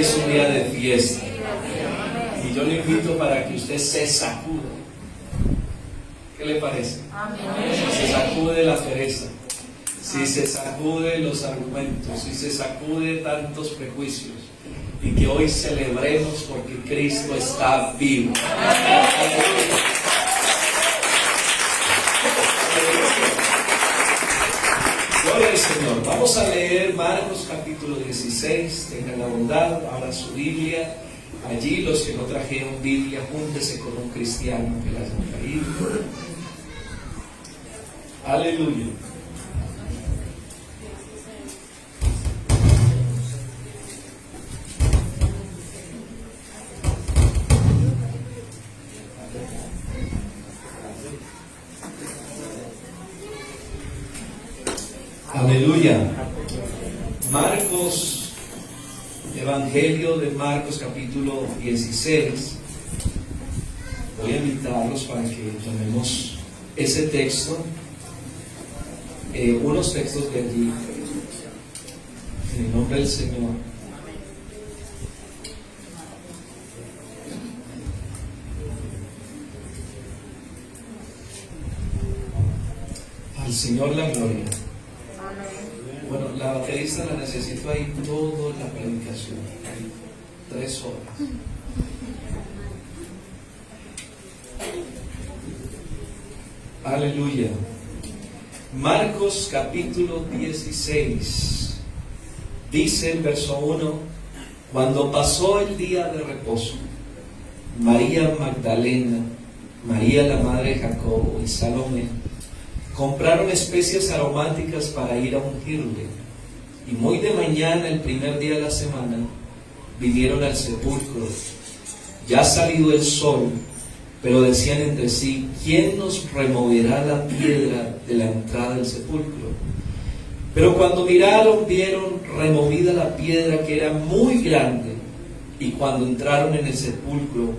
es un día de fiesta. Y yo le invito para que usted se sacude. ¿Qué le parece? Si se sacude la pereza, si se sacude los argumentos, si se sacude tantos prejuicios, y que hoy celebremos porque Cristo está vivo. Gloria al Señor. Vamos a leer Marcos capítulo 16. Tengan la bondad, abran su Biblia. Allí los que no trajeron Biblia, júntese con un cristiano que las ha traído. Aleluya. Aleluya. Marcos, Evangelio de Marcos capítulo 16. Voy a invitarlos para que tomemos ese texto, unos textos de allí, en el nombre del Señor. Al Señor la gloria. Bueno, la baterista la necesito ahí toda la predicación, 3 horas. Aleluya. Marcos capítulo 16. Dice el verso 1: cuando pasó el día de reposo, María Magdalena, María la madre de Jacobo y Salomé compraron especias aromáticas para ir a ungirle. Y muy de mañana, el primer día de la semana, vinieron al sepulcro. Ya salido el sol, pero decían entre sí: ¿quién nos removerá la piedra de la entrada del sepulcro? Pero cuando miraron, vieron removida la piedra, que era muy grande. Y cuando entraron en el sepulcro,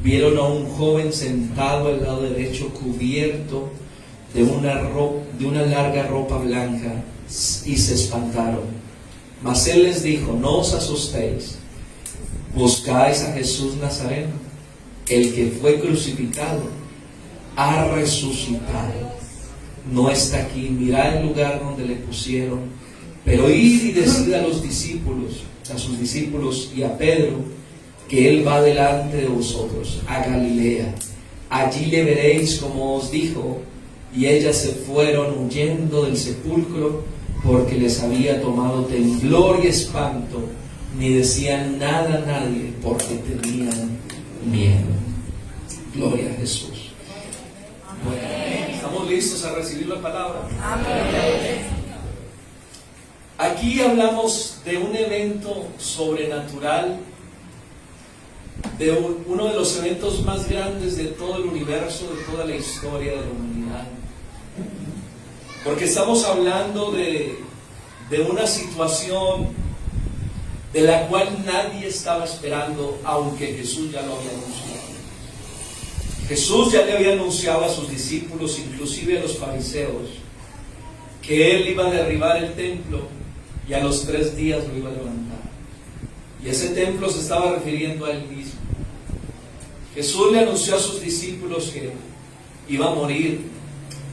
vieron a un joven sentado al lado derecho, cubierto de una larga ropa blanca, y se espantaron. Mas él les dijo: no os asustéis, buscáis a Jesús Nazareno, el que fue crucificado, ha resucitado, no está aquí. Mirad el lugar donde le pusieron. Pero id y decid a sus discípulos y a Pedro, que él va delante de vosotros a Galilea. Allí le veréis como os dijo. Y ellas se fueron huyendo del sepulcro, porque les había tomado temblor y espanto, ni decían nada a nadie, porque tenían miedo. Gloria a Jesús. Bueno, ¿estamos listos a recibir la palabra? Amén. Aquí hablamos de un evento sobrenatural, de uno de los eventos más grandes de todo el universo, de toda la historia de la humanidad. Porque estamos hablando de una situación de la cual nadie estaba esperando, aunque Jesús ya lo había anunciado. Jesús ya le había anunciado a sus discípulos, inclusive a los fariseos, que Él iba a derribar el templo y a los 3 días lo iba a levantar. Y ese templo se estaba refiriendo a Él mismo. Jesús le anunció a sus discípulos que iba a morir,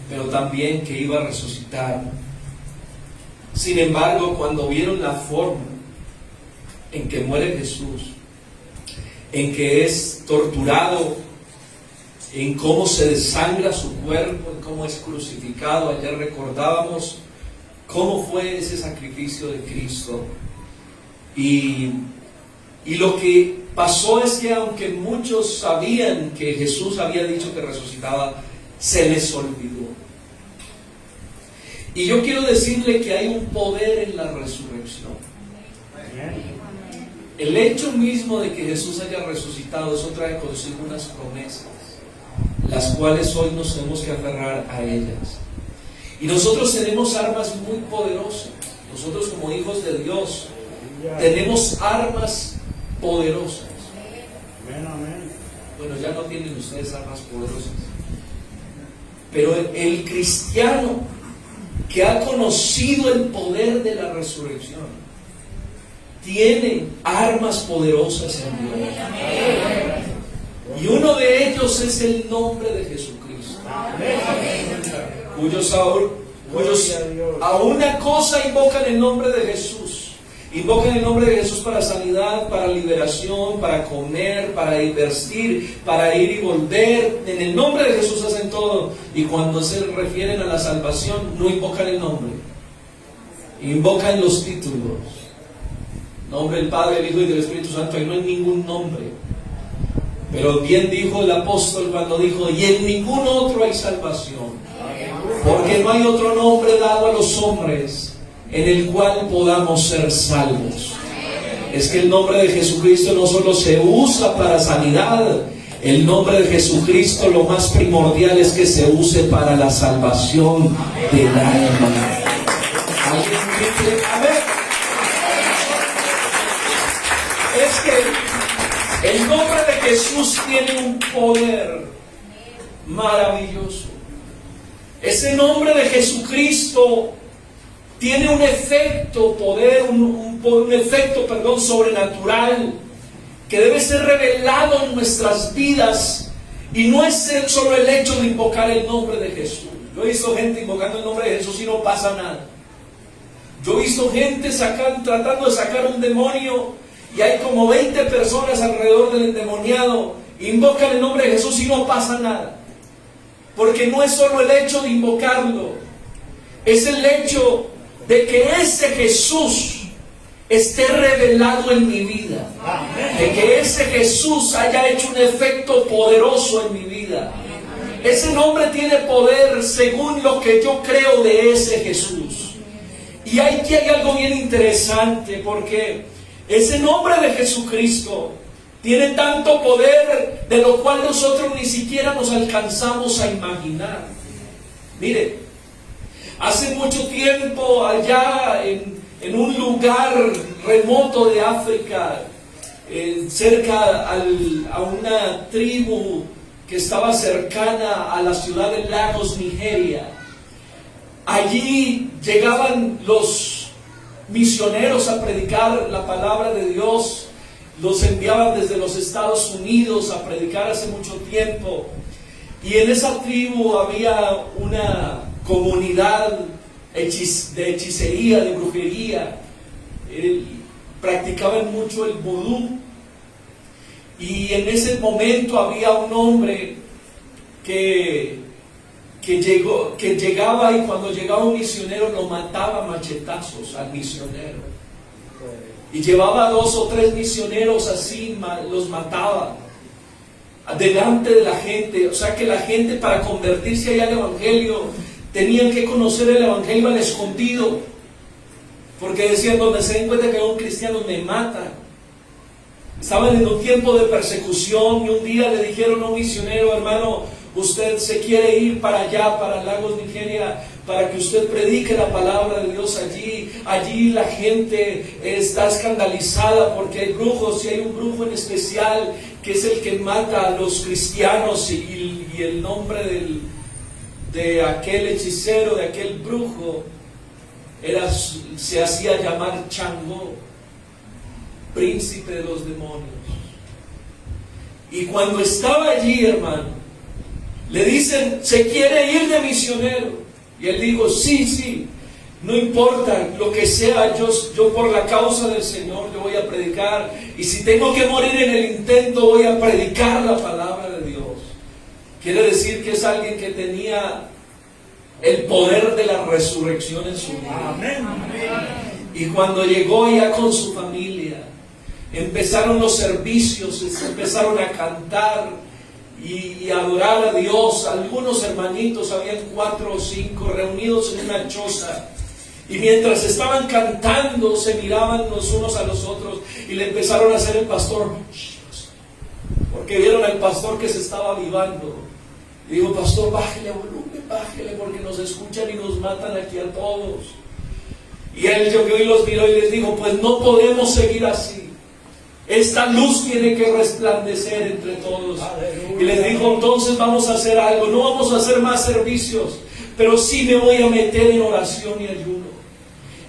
pero también que iba a resucitar. Sin embargo, cuando vieron la forma en que muere Jesús, en que es torturado, en cómo se desangra su cuerpo, en cómo es crucificado, ayer recordábamos cómo fue ese sacrificio de Cristo. Y lo que pasó es que, aunque muchos sabían que Jesús había dicho que resucitaba, se les olvidó. Y yo quiero decirle que hay un poder en la resurrección. El hecho mismo de que Jesús haya resucitado, eso trae consigo unas promesas, las cuales hoy nos tenemos que aferrar a ellas. Y nosotros tenemos armas muy poderosas. Nosotros, como hijos de Dios, tenemos armas poderosas. Bueno, ya no tienen ustedes armas poderosas, pero el cristiano que ha conocido el poder de la resurrección tiene armas poderosas en Dios. Y uno de ellos es el nombre de Jesucristo, cuyos a una cosa invocan el nombre de Jesús. Invocan el nombre de Jesús para sanidad, para liberación, para comer, para vestir, para ir y volver. En el nombre de Jesús hacen todo. Y cuando se refieren a la salvación, no invocan el nombre, invocan los títulos. Nombre del Padre, del Hijo y del Espíritu Santo. Y no hay ningún nombre. Pero bien dijo el apóstol cuando dijo: y en ningún otro hay salvación, porque no hay otro nombre dado a los hombres en el cual podamos ser salvos. Es que el nombre de Jesucristo no solo se usa para sanidad, el nombre de Jesucristo lo más primordial es que se use para la salvación del alma. ¿Alguien dice amén? Es que el nombre de Jesús tiene un poder maravilloso. Ese nombre de Jesucristo tiene un efecto, un efecto sobrenatural que debe ser revelado en nuestras vidas. Y no es solo el hecho de invocar el nombre de Jesús. Yo he visto gente invocando el nombre de Jesús y no pasa nada. Yo he visto gente tratando de sacar un demonio y hay como 20 personas alrededor del endemoniado. Invocan el nombre de Jesús y no pasa nada. Porque no es solo el hecho de invocarlo, es el hecho de que ese Jesús esté revelado en mi vida, de que ese Jesús haya hecho un efecto poderoso en mi vida. Ese nombre tiene poder según lo que yo creo de ese Jesús. Y aquí hay algo bien interesante, porque ese nombre de Jesucristo tiene tanto poder de lo cual nosotros ni siquiera nos alcanzamos a imaginar. Mire, hace mucho tiempo allá en un lugar remoto de África, cerca a una tribu que estaba cercana a la ciudad de Lagos, Nigeria, allí llegaban los misioneros a predicar la palabra de Dios. Los enviaban desde los Estados Unidos a predicar hace mucho tiempo. Y en esa tribu había una comunidad de hechicería, de brujería. Practicaban mucho el vudú. Y en ese momento había un hombre que llegaba, y cuando llegaba un misionero lo mataba a machetazos al misionero. Y llevaba 2 o 3 misioneros así, los mataba delante de la gente. O sea que la gente, para convertirse allá al evangelio, tenían que conocer el evangelio al escondido, porque decían: donde se den cuenta que hay un cristiano me matan. Estaban en un tiempo de persecución, y un día le dijeron a un misionero: hermano, usted se quiere ir para allá, para Lagos, Nigeria, para que usted predique la palabra de Dios allí. Allí la gente está escandalizada porque hay brujos, y hay un brujo en especial que es el que mata a los cristianos, y el nombre de aquel hechicero, de aquel brujo, se hacía llamar Changó, príncipe de los demonios. Y cuando estaba allí, hermano, le dicen: ¿se quiere ir de misionero? Y él dijo: sí, no importa lo que sea, yo por la causa del Señor yo voy a predicar, y si tengo que morir en el intento voy a predicar la palabra de Dios. Quiere decir que es alguien que tenía el poder de la resurrección en su vida. Amén. Y cuando llegó ya con su familia, empezaron los servicios, empezaron a cantar y adorar a Dios. Algunos hermanitos, habían 4 o 5 reunidos en una choza, y mientras estaban cantando se miraban los unos a los otros y le empezaron a hacer el pastor, porque vieron al pastor que se estaba avivando. Y dijo: pastor, bájele volumen, bájele, porque nos escuchan y nos matan aquí a todos. Y él llovió y los miró y les dijo: pues no podemos seguir así. Esta luz tiene que resplandecer entre todos. Aleluya. Y les dijo: entonces vamos a hacer algo. No vamos a hacer más servicios, pero sí me voy a meter en oración y ayuno.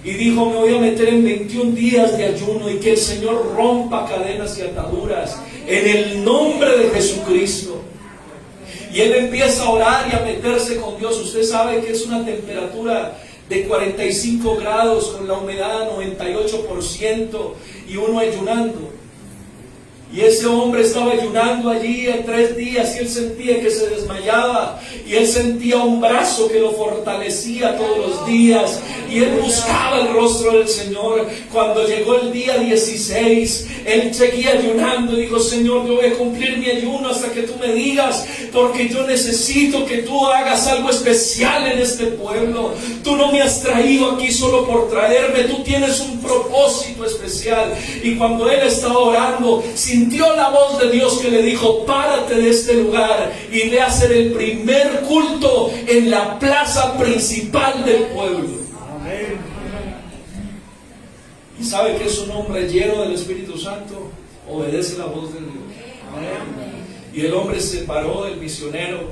y dijo: me voy a meter en 21 días de ayuno y que el Señor rompa cadenas y ataduras en el nombre de Jesucristo. Y él empieza a orar y a meterse con Dios. Usted sabe que es una temperatura de 45 grados con la humedad 98% y uno ayunando. Y ese hombre estaba ayunando allí en 3 días y él sentía que se desmayaba y él sentía un brazo que lo fortalecía todos los días y él buscaba el rostro del Señor. Cuando llegó el día 16, él seguía ayunando y dijo: Señor, yo voy a cumplir mi ayuno hasta que tú me digas, porque yo necesito que tú hagas algo especial en este pueblo. Tú no me has traído aquí solo por traerme, tú tienes un propósito especial. Y cuando él estaba orando, sintió la voz de Dios que le dijo: párate de este lugar y ve a hacer el primer culto en la plaza principal del pueblo. Amén. Y sabe que es un hombre lleno del Espíritu Santo, obedece la voz de Dios. Amén. Y el hombre se paró, el misionero,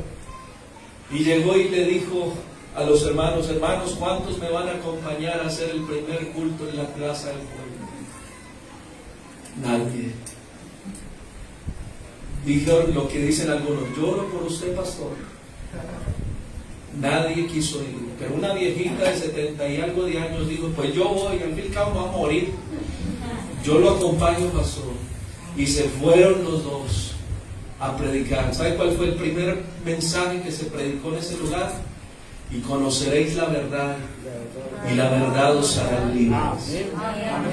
y llegó y le dijo a los hermanos: hermanos, ¿cuántos me van a acompañar a hacer el primer culto en la plaza del pueblo? Nadie. Dijeron lo que dicen algunos: yo oro por usted, pastor. Nadie quiso ir, pero una viejita de 70 y algo de años dijo: pues yo voy, al fin y al cabo va a morir, yo lo acompaño, pastor. Y se fueron los dos a predicar. ¿Sabe cuál fue el primer mensaje que se predicó en ese lugar? Y conoceréis la verdad, y la verdad os hará libres.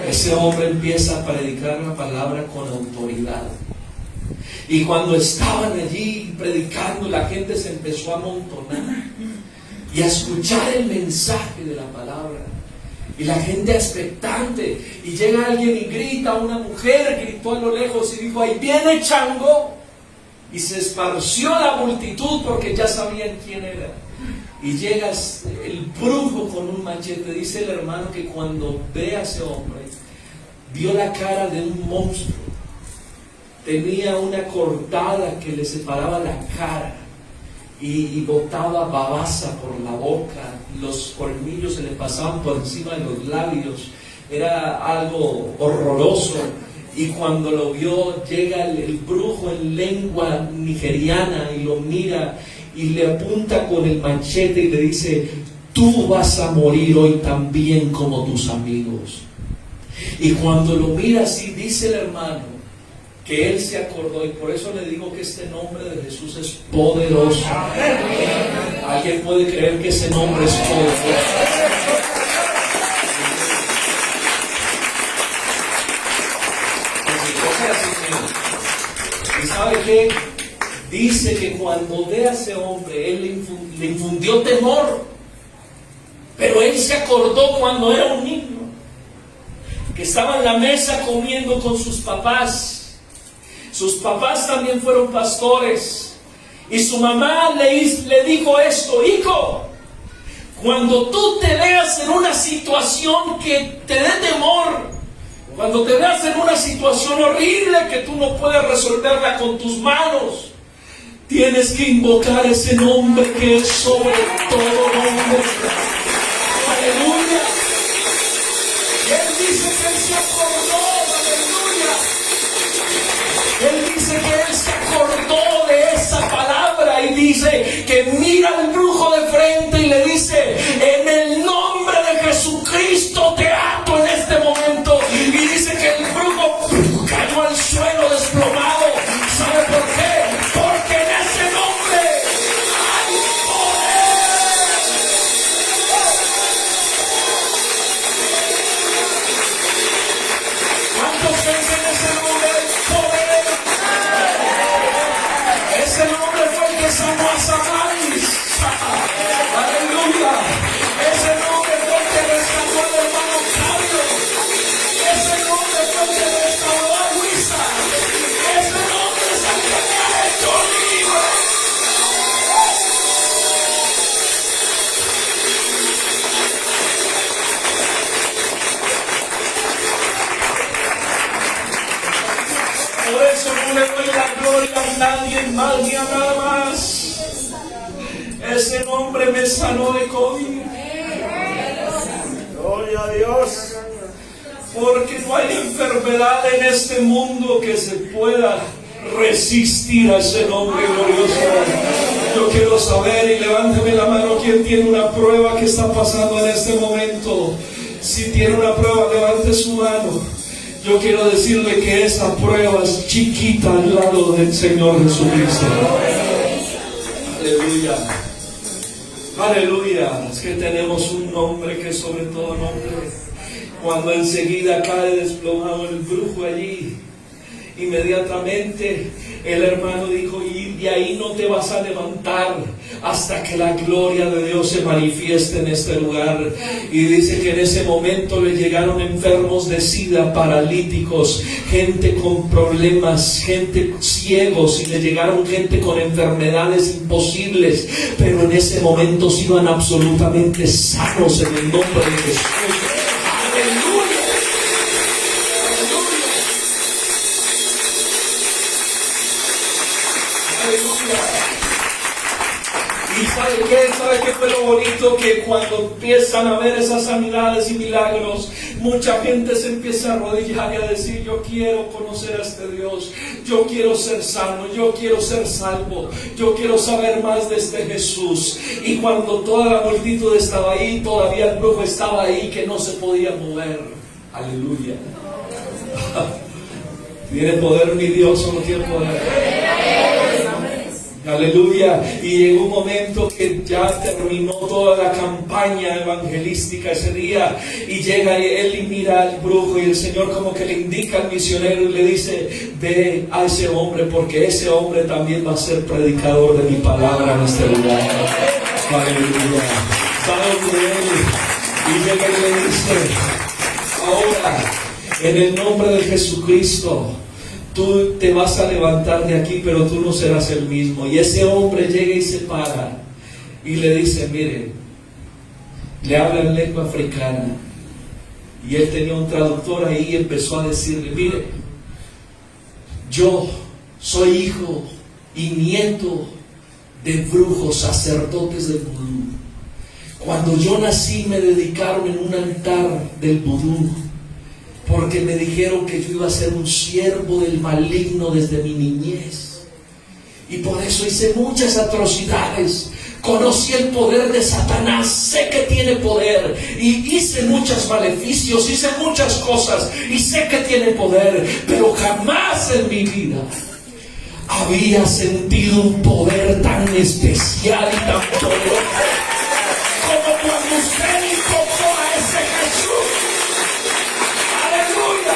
Ese hombre empieza a predicar la palabra con autoridad. Y cuando estaban allí predicando, la gente se empezó a amontonar y a escuchar el mensaje de la palabra. Y la gente expectante. Y llega alguien y grita, una mujer gritó a lo lejos y dijo: ahí viene Chango. Y se esparció la multitud porque ya sabían quién era. Y llega el brujo con un machete. Dice el hermano que cuando ve a ese hombre, vio la cara de un monstruo. Tenía una cortada que le separaba la cara y botaba babasa por la boca. Los colmillos se le pasaban por encima de los labios. Era algo horroroso. Y cuando lo vio, llega el brujo en lengua nigeriana y lo mira y le apunta con el machete y le dice: tú vas a morir hoy también como tus amigos. Y cuando lo mira así, dice el hermano que él se acordó, y por eso le digo que este nombre de Jesús es poderoso. ¿Alguien puede creer que ese nombre es poderoso? ¿Y sabe qué? Dice que cuando ve a ese hombre, él le infundió temor, pero él se acordó cuando era un niño, que estaba en la mesa comiendo con sus papás. Sus papás también fueron pastores. Y su mamá le dijo esto: hijo, cuando tú te veas en una situación que te dé temor, cuando te veas en una situación horrible que tú no puedes resolverla con tus manos, tienes que invocar ese nombre que es sobre todo nombre. Aleluya. Y él dice que él se acordó. Él dice que él se acordó de esa palabra y dice que mira al brujo de frente y le dice: en el nombre de Jesucristo te ato en este momento. Y dice que el brujo cayó al suelo desplomado. ¿Sabe por qué? Porque en ese nombre hay poder. ¿Cuántos creen que en ese nombre hay poder? Ese nombre fue el que sanó a Samaris. Aleluya. Ese nombre fue el que rescató al hermano Claudio. Ese nombre fue el que restauró a Luisa. Ese nombre es el que me ha hecho libre. Por eso no le doy la gloria a nadie más ni a nada más. Ese nombre me sanó de COVID. Gloria a Dios. Porque no hay enfermedad en este mundo que se pueda resistir a ese nombre glorioso. Yo quiero saber, y levánteme la mano, ¿quién tiene una prueba que está pasando en este momento? Si tiene una prueba, levante su mano. Yo quiero decirle que esa prueba es chiquita al lado del Señor Jesucristo. Aleluya. Aleluya. Es que tenemos un nombre que es sobre todo nombre. Cuando enseguida cae desplomado el brujo allí, inmediatamente el hermano dijo: y de ahí no te vas a levantar hasta que la gloria de Dios se manifieste en este lugar. Y dice que en ese momento le llegaron enfermos de sida, paralíticos, gente con problemas, gente ciegos, y le llegaron gente con enfermedades imposibles, pero en ese momento se iban absolutamente sanos en el nombre de Jesús. ¿Y sabe qué? ¿Sabe qué fue lo bonito? Que cuando empiezan a ver esas sanidades y milagros, mucha gente se empieza a arrodillar y a decir: yo quiero conocer a este Dios, yo quiero ser sano, yo quiero ser salvo, yo quiero saber más de este Jesús. Y cuando toda la multitud estaba ahí, todavía el brujo estaba ahí, que no se podía mover. Aleluya. ¿Tiene poder mi Dios o no tiene poder? Aleluya. Y llegó un momento que ya terminó toda la campaña evangelística ese día, y llega él y mira al brujo, y el Señor como que le indica al misionero y le dice: ve a ese hombre, porque ese hombre también va a ser predicador de mi palabra en este lugar. Aleluya. Va donde él, y llega y le dice: ahora, en el nombre de Jesucristo, tú te vas a levantar de aquí, pero tú no serás el mismo. Y ese hombre llega y se para y le dice: mire, le habla en lengua africana, y él tenía un traductor ahí, y empezó a decirle: mire, yo soy hijo y nieto de brujos, sacerdotes del vudú. Cuando yo nací me dedicaron en un altar del vudú, porque me dijeron que yo iba a ser un siervo del maligno desde mi niñez. Y por eso hice muchas atrocidades. Conocí el poder de Satanás, sé que tiene poder, y hice muchos maleficios, hice muchas cosas, y sé que tiene poder, pero jamás en mi vida había sentido un poder tan especial y tan poderoso como cuando usted invocó a ese Jesús. Aleluya.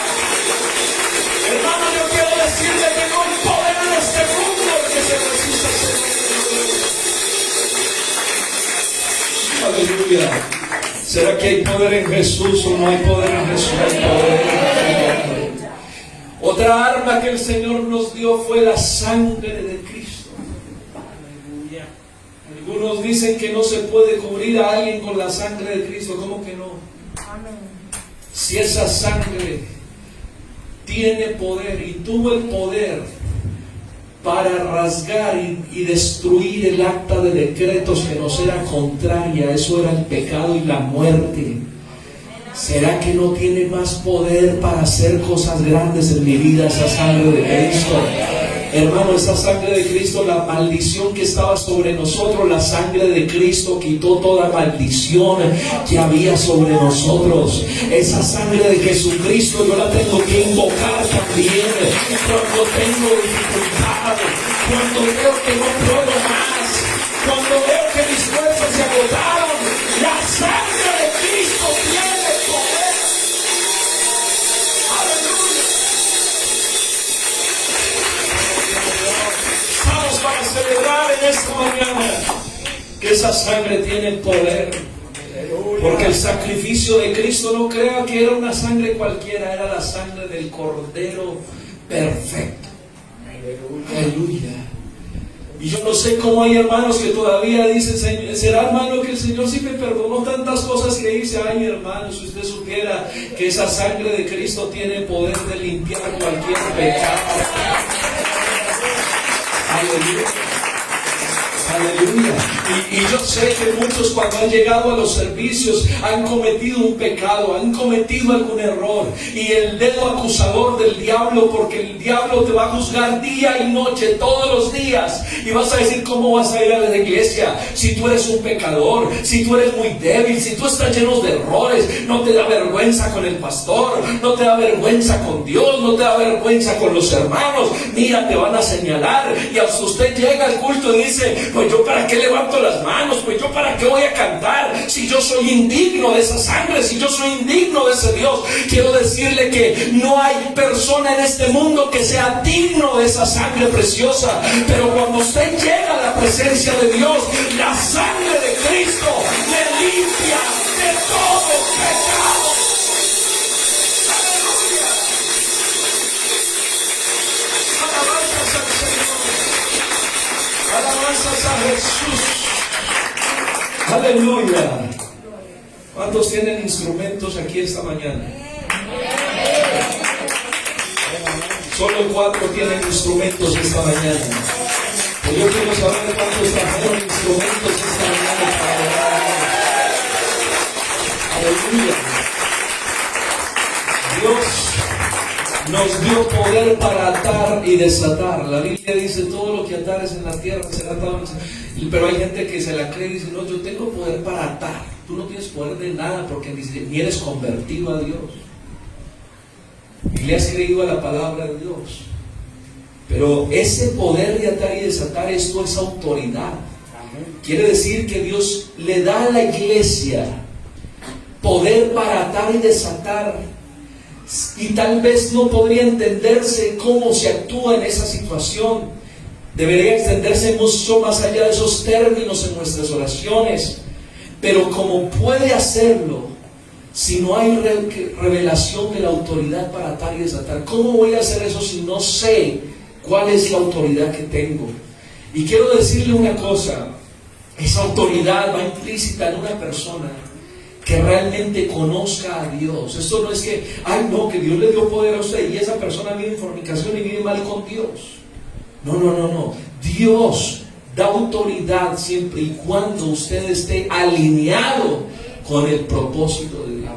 Hermano, yo quiero decirle que no hay poder en este mundo que se resista a ser. Aleluya. ¿Será que hay poder en Jesús o no hay poder en Jesús? Hay poder en Jesús. Otra arma que el Señor nos dio fue la sangre de Cristo. Aleluya. Algunos dicen que no se puede cubrir a alguien con la sangre de Cristo. ¿Cómo que no? Si esa sangre tiene poder y tuvo el poder para rasgar y destruir el acta de decretos que nos era contraria, eso era el pecado y la muerte, ¿será que no tiene más poder para hacer cosas grandes en mi vida esa sangre de Cristo? Hermano, esa sangre de Cristo, la maldición que estaba sobre nosotros, la sangre de Cristo quitó toda maldición que había sobre nosotros. Esa sangre de Jesucristo yo la tengo que invocar también cuando tengo dificultad, cuando veo que no puedo más, cuando veo que mis fuerzas se agotaron. La sangre de Cristo tiene poder. Aleluya. Estamos para celebrar en esta mañana que esa sangre tiene poder, porque el sacrificio de Cristo, no crea que era una sangre cualquiera, era la sangre del Cordero perfecto. Aleluya. Y yo no sé cómo hay hermanos que todavía dicen: ¿será, hermano, que el Señor sí me perdonó tantas cosas que hice? Ay, hermano, si usted supiera que esa sangre de Cristo tiene poder de limpiar cualquier pecado. Aleluya. Aleluya. Y yo sé que muchos cuando han llegado a los servicios han cometido un pecado, han cometido algún error. Y el dedo acusador del diablo, porque el diablo te va a juzgar día y noche, todos los días. Y vas a decir, ¿cómo vas a ir a la iglesia si tú eres un pecador, si tú eres muy débil, si tú estás lleno de errores? No te da vergüenza con el pastor, no te da vergüenza con Dios, no te da vergüenza con los hermanos. Mira, te van a señalar. Y hasta usted llega al culto y dice, pues yo para qué levanto las manos, pues yo para qué voy a cantar si yo soy indigno de esa sangre, si yo soy indigno de ese Dios. Quiero decirle que no hay persona en este mundo que sea digno de esa sangre preciosa, pero cuando usted llega a la presencia de Dios, la sangre de Cristo le limpia de todo pecado. Aleluya. Alabanzas al Señor, alabanzas a Jesús. Aleluya. ¿Cuántos tienen instrumentos aquí esta mañana? Solo 4 tienen instrumentos esta mañana. Pero yo quiero saber cuántos trajeron instrumentos esta mañana para adorar. Aleluya. Dios nos dio poder para atar y desatar. La Biblia dice, todo lo que atares en la tierra será atado en el cielo. Pero hay gente que se la cree y dice, no, yo tengo poder para atar. Tú no tienes poder de nada porque ni eres convertido a Dios. Y le has creído a la palabra de Dios. Pero ese poder de atar y desatar, esto es autoridad. Quiere decir que Dios le da a la iglesia poder para atar y desatar. Y tal vez no podría entenderse cómo se actúa en esa situación. Debería extenderse mucho más allá de esos términos en nuestras oraciones. Pero como puede hacerlo si no hay revelación de la autoridad para atar y desatar? ¿Cómo voy a hacer eso si no sé cuál es la autoridad que tengo? Y quiero decirle una cosa. Esa autoridad va implícita en una persona que realmente conozca a Dios. Esto no es que, ay no, que Dios le dio poder a usted y esa persona vive en fornicación y vive mal con Dios. No. Dios da autoridad siempre y cuando usted esté alineado con el propósito de Dios.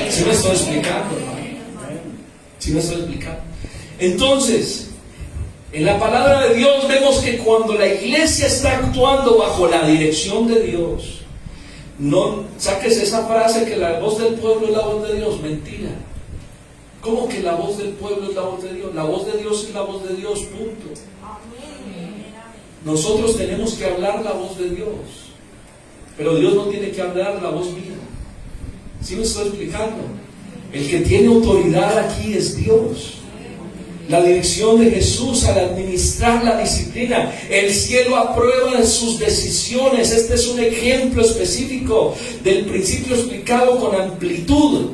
¿Sí me estoy explicando, hermano? ¿Sí me estoy explicando? Entonces, en la palabra de Dios vemos que cuando la iglesia está actuando bajo la dirección de Dios, no saques esa frase que la voz del pueblo es la voz de Dios. Mentira. ¿Cómo que la voz del pueblo es la voz de Dios? La voz de Dios es la voz de Dios, punto. Nosotros tenemos que hablar la voz de Dios, pero Dios no tiene que hablar la voz mía. ¿Sí me estoy explicando? El que tiene autoridad aquí es Dios. La dirección de Jesús al administrar la disciplina. El cielo aprueba de sus decisiones. Este es un ejemplo específico del principio explicado con amplitud.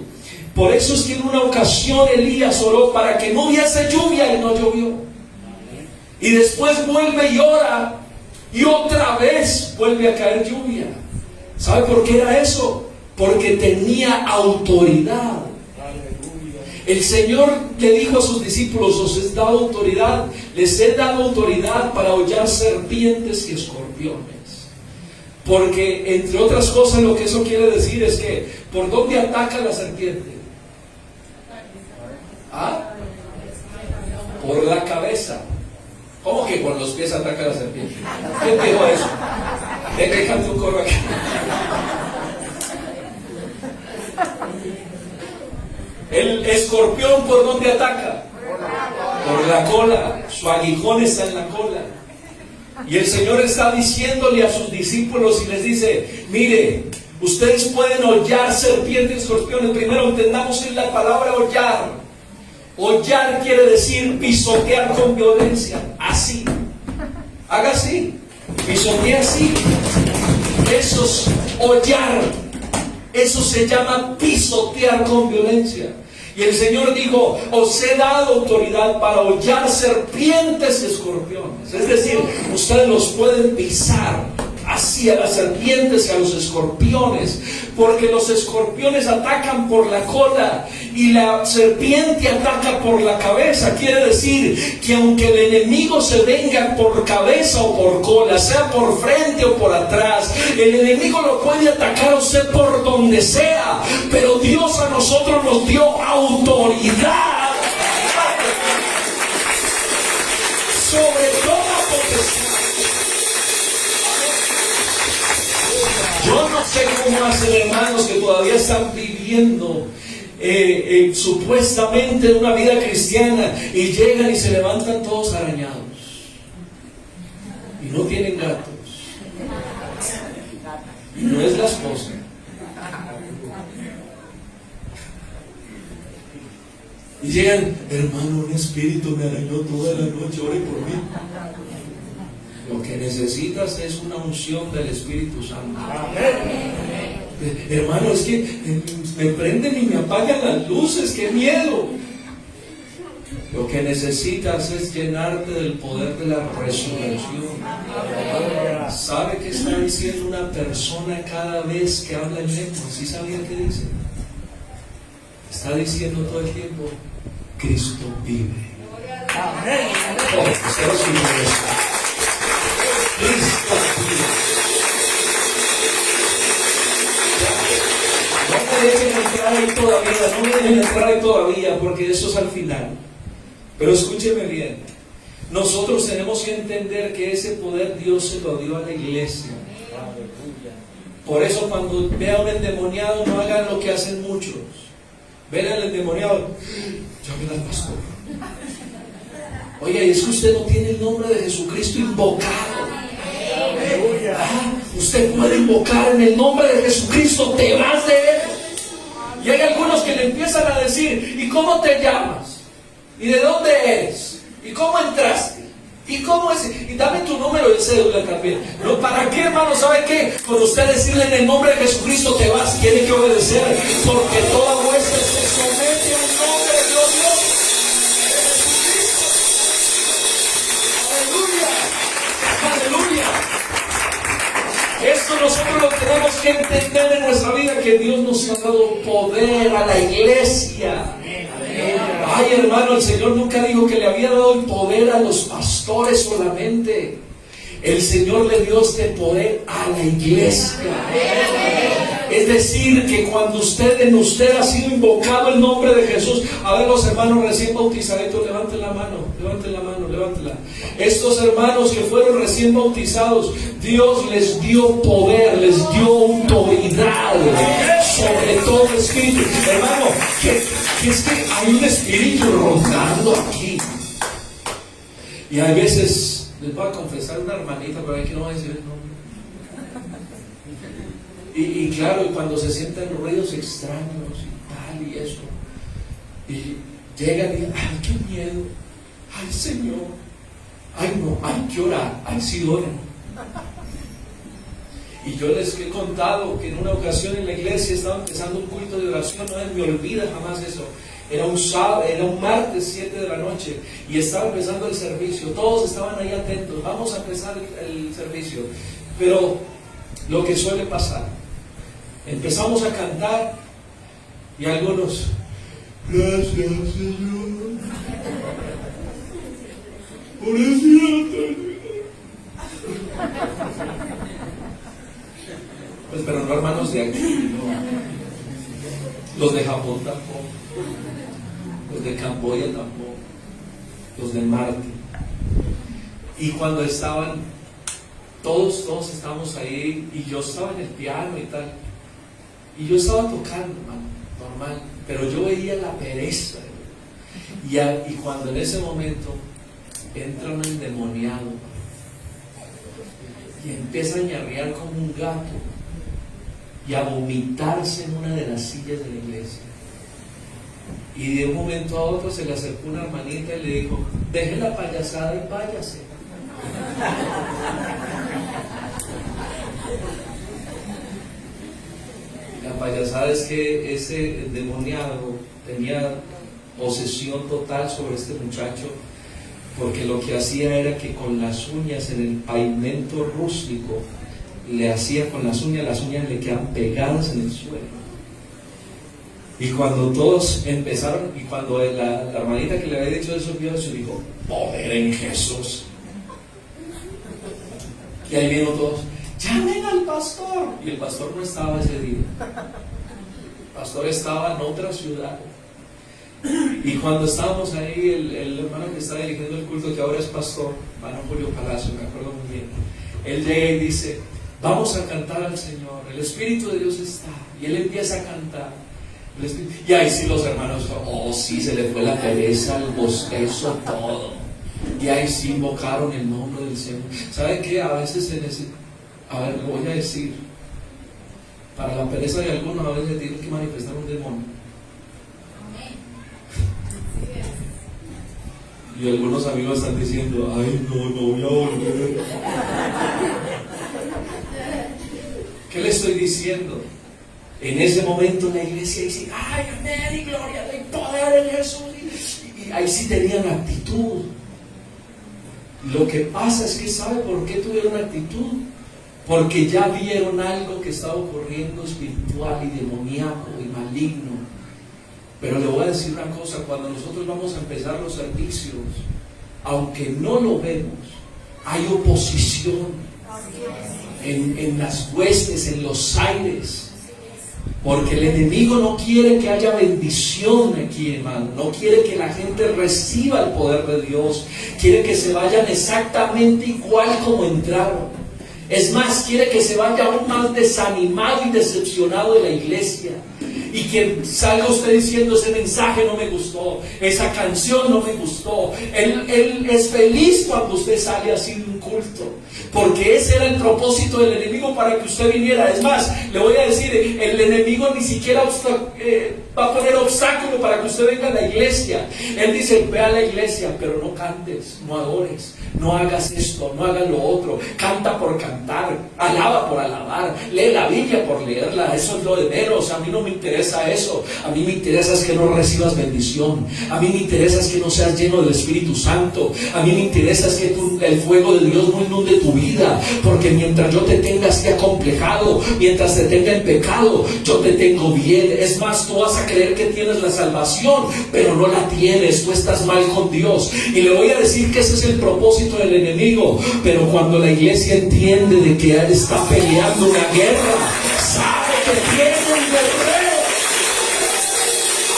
Por eso es que en una ocasión Elías oró para que no hubiese lluvia y no llovió. Y después vuelve y ora y otra vez vuelve a caer lluvia. ¿Sabe por qué era eso? Porque tenía autoridad. El Señor le dijo a sus discípulos, os he dado autoridad, les he dado autoridad para hollar serpientes y escorpiones. Porque entre otras cosas lo que eso quiere decir es que ¿por dónde ataca la serpiente? ¿Ah? Por la cabeza. ¿Cómo que con los pies ataca la serpiente? ¿Quién dijo eso? Déjame un coro aquí. El escorpión, ¿por dónde ataca? Por la cola. Su aguijón está en la cola. Y el Señor está diciéndole a sus discípulos y les dice, mire, ustedes pueden hollar serpientes y escorpiones. Primero entendamos que es la palabra hollar. Hollar quiere decir pisotear con violencia. Así. Haga así. Pisotea así. Eso es hollar. Eso se llama pisotear con violencia. Y el Señor dijo, os he dado autoridad para hollar serpientes y escorpiones. Es decir, ustedes los pueden pisar hacia las serpientes y a los escorpiones, porque los escorpiones atacan por la cola y la serpiente ataca por la cabeza. Quiere decir que aunque el enemigo se venga por cabeza o por cola, sea por frente o por atrás, el enemigo lo puede atacar a usted por donde sea, pero Dios a nosotros nos dio autoridad sobre toda potestad. Yo no sé cómo hacen hermanos que todavía están viviendo supuestamente una vida cristiana y llegan y se levantan todos arañados y no tienen gatos y no es la esposa. Y llegan, hermano, un espíritu me arañó toda la noche, ore por mí. Lo que necesitas es una unción del Espíritu Santo. Hermano, es que me prenden y me apagan las luces, qué miedo. Lo que necesitas es llenarte del poder de la resurrección. ¿Sabe qué está diciendo una persona cada vez que habla en lengua? ¿Sí sabía qué dice? Está diciendo todo el tiempo, Cristo vive. Oh, usted lo sigue eso. Cristo vive. No me dejen entrar ahí todavía, no me dejen entrar ahí todavía, porque eso es al final. Pero escúcheme bien, nosotros tenemos que entender que ese poder Dios se lo dio a la iglesia. Por eso cuando vean a un endemoniado, no hagan lo que hacen muchos. Ven al endemoniado, llamen al pastor. Oye, es que usted no tiene el nombre de Jesucristo invocado. Usted puede invocar en el nombre de Jesucristo, te vas de él. Y hay algunos que le empiezan a decir, ¿y cómo te llamas? ¿Y de dónde eres? ¿Y cómo entraste? ¿Y cómo es? Y dame tu número de cédula también. ¿No? ¿Para qué, hermano? ¿Sabe qué? Con usted decirle en el nombre de Jesucristo te vas, tiene que obedecer, porque toda hueste se somete al nombre de Dios. Aleluya. Esto nosotros lo tenemos que entender en nuestra vida, que Dios nos ha dado poder a la iglesia. Ay, hermano, el Señor nunca dijo que le había dado el poder a los pastores solamente. El Señor le dio este poder a la iglesia. Es decir, que cuando en usted ha sido invocado el nombre de Jesús, a ver, los hermanos recién bautizaditos, levanten la mano, levántela. Estos hermanos que fueron recién bautizados, Dios les dio poder, les dio autoridad sobre todo espíritu. Hermano, que es que hay un espíritu rondando aquí. Y a veces, les voy a confesar una hermanita, pero aquí no voy a decir el nombre. Y claro, cuando se sienten ruidos extraños y tal y eso, y llegan y dicen, ay, qué miedo, ay, Señor, ay, no, hay que orar, ay, sí, oren. Y yo les he contado que en una ocasión en la iglesia estaba empezando un culto de oración, no me olvida jamás eso. Era un sábado, era un martes 7 de la noche y estaba empezando el servicio. Todos estaban ahí atentos, vamos a empezar el servicio. Pero lo que suele pasar, empezamos a cantar y algunos, gracias Señor por ese. Pues pero no hermanos de aquí, no. Los de Japón tampoco, los de Camboya tampoco, los de Marte. Y cuando estaban, todos estábamos ahí, y yo estaba en el piano y tal, y yo estaba tocando, normal, pero yo veía la pereza. Y cuando en ese momento entra un endemoniado y empieza a ñarrear como un gato y a vomitarse en una de las sillas de la iglesia. Y de un momento a otro se le acercó una hermanita y le dijo, deje la payasada y váyase. La payasada es que ese endemoniado tenía posesión total sobre este muchacho, porque lo que hacía era que con las uñas en el pavimento rústico le hacía con las uñas le quedan pegadas en el suelo. Y cuando todos empezaron, y cuando la hermanita que le había dicho eso vio eso, dijo: poder en Jesús. Y ahí vino todos: llamen al pastor. Y el pastor no estaba ese día. El pastor estaba en otra ciudad. Y cuando estábamos ahí, el hermano que está dirigiendo el culto, que ahora es pastor, hermano Julio Palacio, me acuerdo muy bien, él llega y dice: vamos a cantar al Señor, el Espíritu de Dios está. Y él empieza a cantar. Y ahí sí los hermanos: oh sí, se le fue la pereza, el bostezo, todo. Y ahí sí invocaron el nombre del Señor. ¿Sabe qué? A veces se necesita, a ver, lo voy a decir, para la pereza de algunos a veces se tiene que manifestar un demonio. Y algunos amigos están diciendo: ay, no voy a volver. ¿Qué le estoy diciendo? En ese momento la iglesia dice: ay, amén y gloria, hay poder en Jesús. Y ahí sí tenían actitud. Lo que pasa es que, ¿sabe por qué tuvieron actitud? Porque ya vieron algo que estaba ocurriendo espiritual y demoníaco y maligno. Pero le voy a decir una cosa: cuando nosotros vamos a empezar los servicios, aunque no lo vemos, hay oposición en las huestes, en los aires. Porque el enemigo no quiere que haya bendición aquí, hermano. No quiere que la gente reciba el poder de Dios. Quiere que se vayan exactamente igual como entraron. Es más, quiere que se vaya aún más desanimado y decepcionado de la iglesia. Y que salga usted diciendo: ese mensaje no me gustó, esa canción no me gustó. Él es feliz cuando usted sale así de un culto, porque ese era el propósito del enemigo, para que usted viniera. Es más, le voy a decir, el enemigo ni siquiera va a poner obstáculo para que usted venga a la iglesia. Él dice: ve a la iglesia, pero no cantes, no adores, no hagas esto, no hagas lo otro. Canta por cantar, alaba por alabar, lee la Biblia por leerla. Eso es lo de menos. A mí no me interesa eso. A mí me interesa es que no recibas bendición. A mí me interesa es que no seas lleno del Espíritu Santo. A mí me interesa es que el fuego de Dios no inunde tu vida. Porque mientras yo te tenga así acomplejado, mientras te tenga en pecado, yo te tengo bien. Es más, tú vas a creer que tienes la salvación, pero no la tienes. Tú estás mal con Dios. Y le voy a decir que ese es el propósito del enemigo. Pero cuando la iglesia entiende de que él está peleando una guerra, sabe que tiene un guerrero.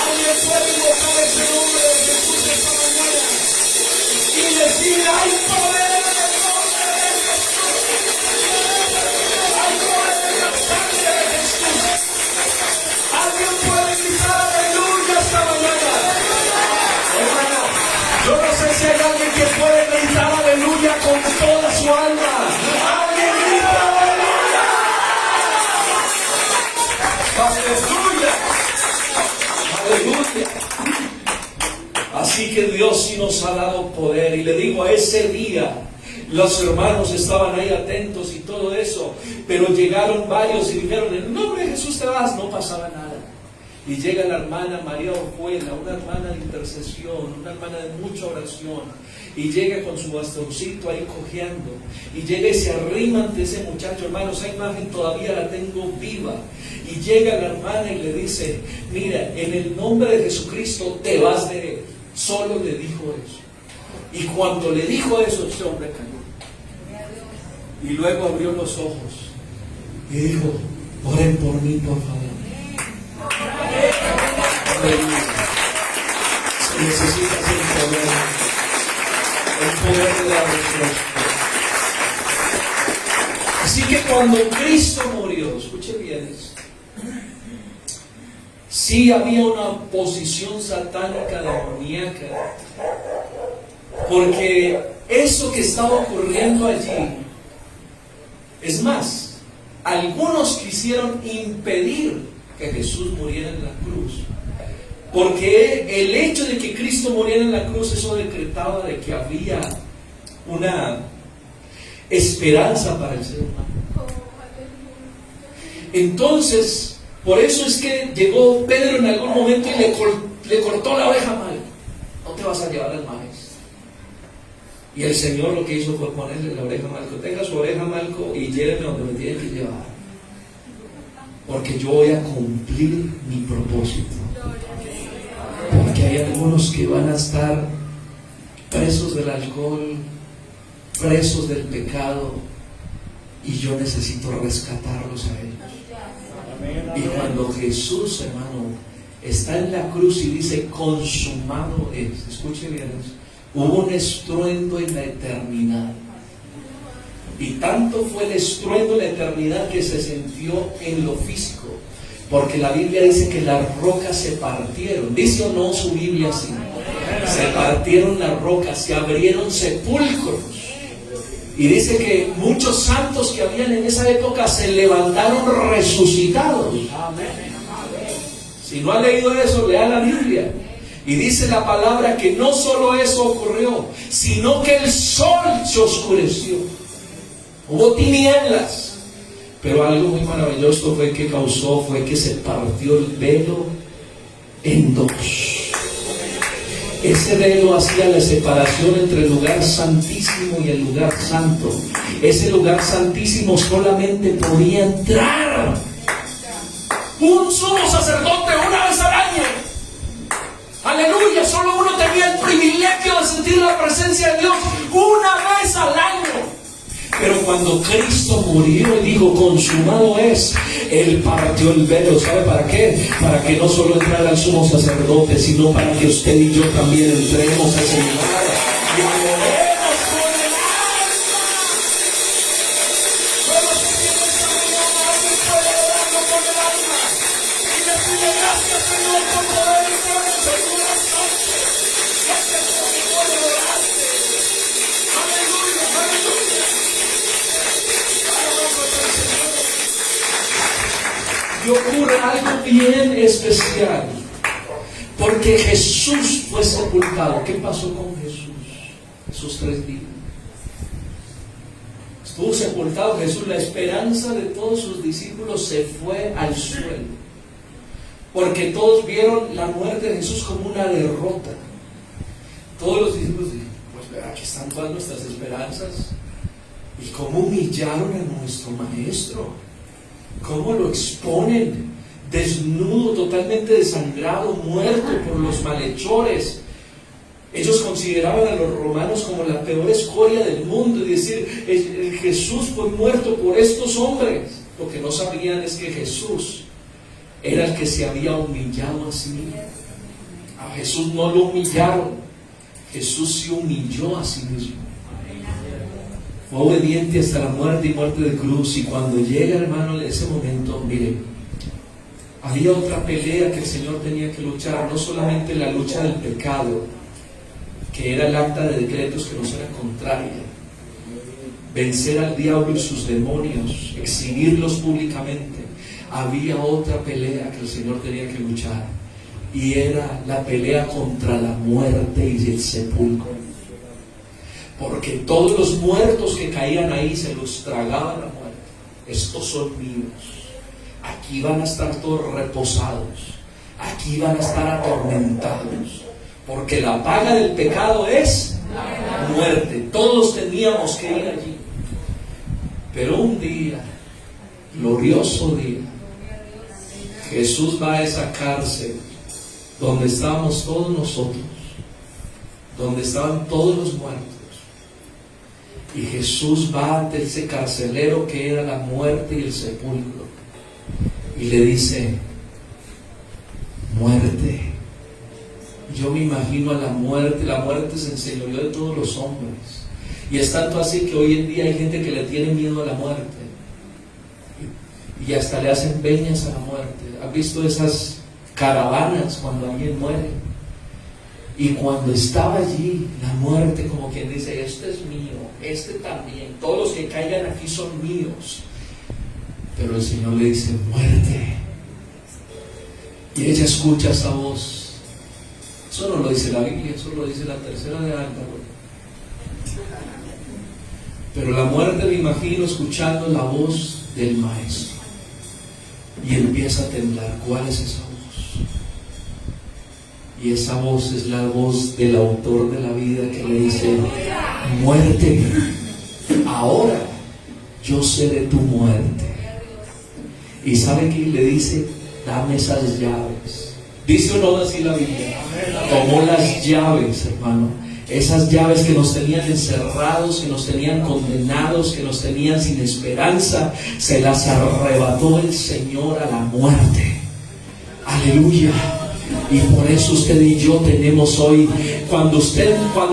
Alguien puede invocar ese nombre de Jesús esta mañana y decir: hay poder en el nombre de Jesús. Hay poder en la sangre de Jesús. Alguien puede gritar aleluya esta mañana. Hermano, yo no sé si hay alguien que puede gritar aleluya con toda su alma. Alguien grita aleluya. Aleluya. Aleluya. Así que Dios sí nos ha dado poder. Y le digo, a ese día los hermanos estaban ahí atentos y todo eso, pero llegaron varios y dijeron: en el nombre de Jesús te vas. No pasaba nada. Y llega la hermana María Orjuela, una hermana de intercesión, una hermana de mucha oración, y llega con su bastoncito ahí cojeando, y llega y se arrima ante ese muchacho. Hermano, esa imagen todavía la tengo viva. Y llega la hermana y le dice: mira, en el nombre de Jesucristo te vas de él. Solo le dijo eso. Y cuando le dijo eso, ese hombre cayó. Y luego abrió los ojos y dijo: oren por mí, por favor. Se necesita el poder de la respuesta. Así que cuando Cristo murió, escuche bien esto, sí había una oposición satánica, demoníaca, porque eso que estaba ocurriendo allí, es más, algunos quisieron impedir que Jesús muriera en la cruz, porque el hecho de que Cristo muriera en la cruz, eso decretaba de que había una esperanza para el ser humano. Entonces, por eso es que llegó Pedro en algún momento y le cortó la oreja mal. No te vas a llevar al maestro. Y el Señor lo que hizo fue ponerle la oreja a Malco. Tenga su oreja, Malco, y lléveme donde me tiene que llevar. Porque yo voy a cumplir mi propósito. Porque hay algunos que van a estar presos del alcohol, presos del pecado, y yo necesito rescatarlos a ellos. Y cuando Jesús, hermano, está en la cruz y dice consumado es, escuche bien eso, hubo un estruendo en la eternidad. Y tanto fue el estruendo en la eternidad que se sintió en lo físico. Porque la Biblia dice que las rocas se partieron. ¿Dice o no su Biblia así? Se partieron las rocas, se abrieron sepulcros. Y dice que muchos santos que habían en esa época se levantaron resucitados. Si no ha leído eso, lea la Biblia. Y dice la palabra que no solo eso ocurrió, sino que el sol se oscureció. Hubo tinieblas. Pero algo muy maravilloso fue que se partió el velo en dos. Ese velo hacía la separación entre el lugar santísimo y el lugar santo. Ese lugar santísimo solamente podía entrar un sumo sacerdote una vez al año. Aleluya, solo uno tenía el privilegio de sentir la presencia de Dios una vez al año. Pero cuando Cristo murió y dijo consumado es, Él partió el velo. ¿Sabe para qué? Para que no solo entrara el sumo sacerdote, sino para que usted y yo también entremos a ese lugar y adoremos con el alma. Solo si tiene esta mañana alguien puede adorarlo con el alma y decirle gracias, Señor, por poder entrar en tu corazón. Gracias porque puedo adorarte. Aleluya, aleluya. Y ocurre algo bien especial, porque Jesús fue sepultado. ¿Qué pasó con Jesús esos 3 días? Estuvo sepultado Jesús. La esperanza de todos sus discípulos se fue al suelo, porque todos vieron la muerte de Jesús como una derrota. Todos los discípulos dijeron, pues aquí están todas nuestras esperanzas. Y cómo humillaron a nuestro maestro, cómo lo exponen desnudo, totalmente desangrado, muerto por los malhechores. Ellos consideraban a los romanos como la peor escoria del mundo, y decir, Jesús fue muerto por estos hombres. Lo que no sabían es que Jesús era el que se había humillado a sí mismo. A Jesús no lo humillaron, Jesús se humilló a sí mismo. Fue obediente hasta la muerte y muerte de cruz. Y cuando llega, hermano, en ese momento, miren, había otra pelea que el Señor tenía que luchar. No solamente la lucha del pecado, que era el acta de decretos que nos era contraria, vencer al diablo y sus demonios, exhibirlos públicamente. Había otra pelea que el Señor tenía que luchar, y era la pelea contra la muerte y el sepulcro. Porque todos los muertos que caían ahí se los tragaba la muerte. Estos son míos. Aquí van a estar todos reposados. Aquí van a estar atormentados. Porque la paga del pecado es muerte. Todos teníamos que ir allí. Pero un día, glorioso día, Jesús va a esa cárcel donde estábamos todos nosotros, donde estaban todos los muertos. Y Jesús va ante ese carcelero que era la muerte y el sepulcro, y le dice, muerte. Yo me imagino a la muerte se enseñoreó de todos los hombres. Y es tanto así que hoy en día hay gente que le tiene miedo a la muerte. Y hasta le hacen peñas a la muerte. ¿Has visto esas caravanas cuando alguien muere? Y cuando estaba allí, la muerte, como quien dice, este es mío, este también, todos los que caigan aquí son míos. Pero el Señor le dice, muerte. Y ella escucha esa voz. Eso no lo dice la Biblia, eso lo dice la tercera de Álvaro. Pero la muerte, me imagino, escuchando la voz del Maestro. Y empieza a temblar. ¿Cuál es esa voz? Y esa voz es la voz del autor de la vida, que le dice, muerte, ahora yo sé de tu muerte. Y ¿sabe qué le dice? Dame esas llaves. ¿Dice o no así la Biblia? Tomó las llaves, hermano. Esas llaves que nos tenían encerrados, que nos tenían condenados, que nos tenían sin esperanza, se las arrebató el Señor a la muerte. Aleluya. Y por eso usted y yo tenemos hoy, cuando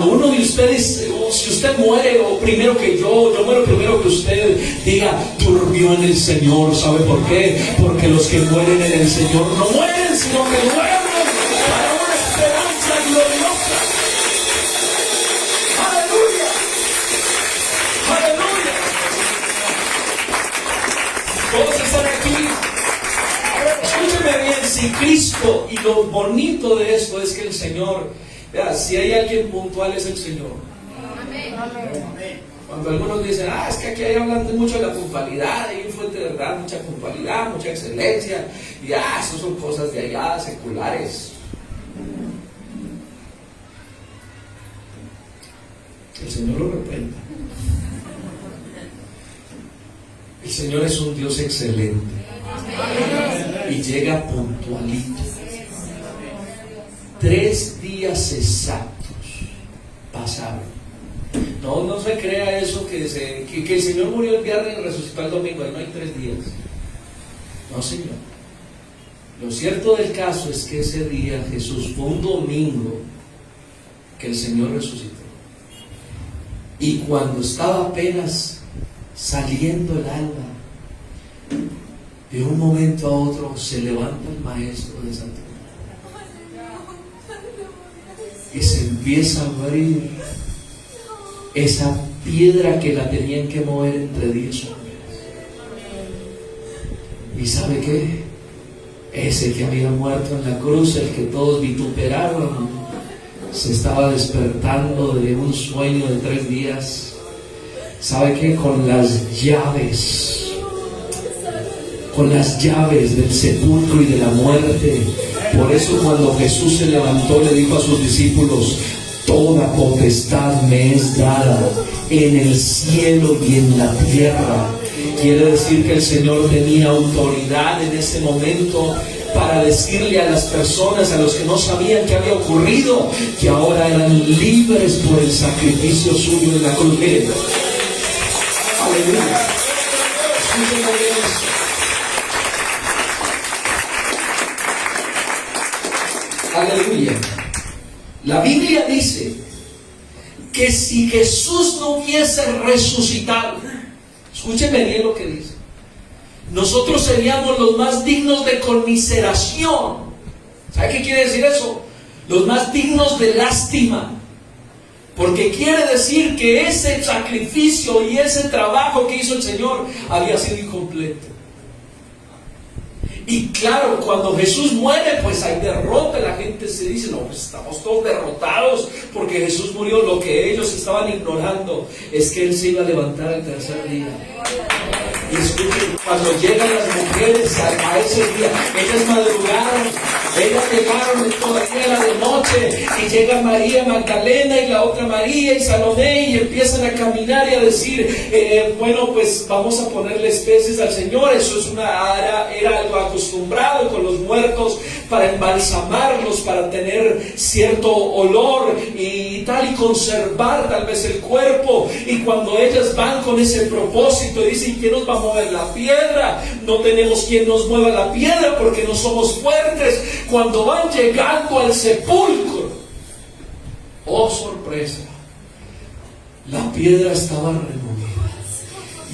uno de ustedes, si usted muere o primero que yo muero primero que usted, diga, durmió en el Señor. ¿Sabe por qué? Porque los que mueren en el Señor no mueren, sino que duermen para una esperanza gloriosa. Aleluya. Aleluya. Todos están aquí. Escúcheme bien, si Cristo, y lo bonito de esto es que el Señor, vea, si hay alguien puntual es el Señor. Amén. Cuando algunos dicen, es que aquí hablan mucho de la puntualidad, hay un fuente de verdad, mucha puntualidad, mucha excelencia, y eso son cosas de allá, seculares. El Señor lo reprenda. El Señor es un Dios excelente. Y llega puntualito. 3 días exactos pasaron. No se crea eso que el Señor murió el viernes y resucitó el domingo. Ahí no hay 3 días. No, Señor. Lo cierto del caso es que ese día Jesús, fue un domingo que el Señor resucitó. Y cuando estaba apenas saliendo el alba, de un momento a otro se levanta el maestro de Santiago y se empieza a abrir esa piedra que la tenían que mover entre 10 hombres. ¿Y sabe qué? Ese que había muerto en la cruz, el que todos vituperaron, se estaba despertando de un sueño de 3 días. ¿Sabe qué? Con las llaves del sepulcro y de la muerte. Por eso cuando Jesús se levantó le dijo a sus discípulos: toda potestad me es dada en el cielo y en la tierra. Quiere decir que el Señor tenía autoridad en ese momento para decirle a las personas, a los que no sabían qué había ocurrido, que ahora eran libres por el sacrificio suyo en la cruz. Miren, aleluya. Escúchenme bien esto. Aleluya. La Biblia dice que si Jesús no hubiese resucitado, escúcheme bien lo que dice, nosotros seríamos los más dignos de conmiseración. ¿Sabe qué quiere decir eso? Los más dignos de lástima. Porque quiere decir que ese sacrificio y ese trabajo que hizo el Señor había sido incompleto. Y claro, cuando Jesús muere, pues hay derrota. La gente se dice, no, pues estamos todos derrotados porque Jesús murió. Lo que ellos estaban ignorando es que Él se iba a levantar al tercer día. Y escuchen, cuando llegan las mujeres a ese día, ellas madrugaron, ellas llegaron, todavía era de noche, y llega María Magdalena y la otra María y Salomé, y empiezan a caminar y a decir, bueno, pues vamos a ponerle especies al Señor. Eso es era algo acostumbrado con los muertos, para embalsamarlos, para tener cierto olor y tal, y conservar tal vez el cuerpo. Y cuando ellas van con ese propósito y dicen, ¿quién nos va a mover la piedra? No tenemos quien nos mueva la piedra porque no somos fuertes. Cuando van llegando al sepulcro, oh sorpresa, la piedra estaba removida.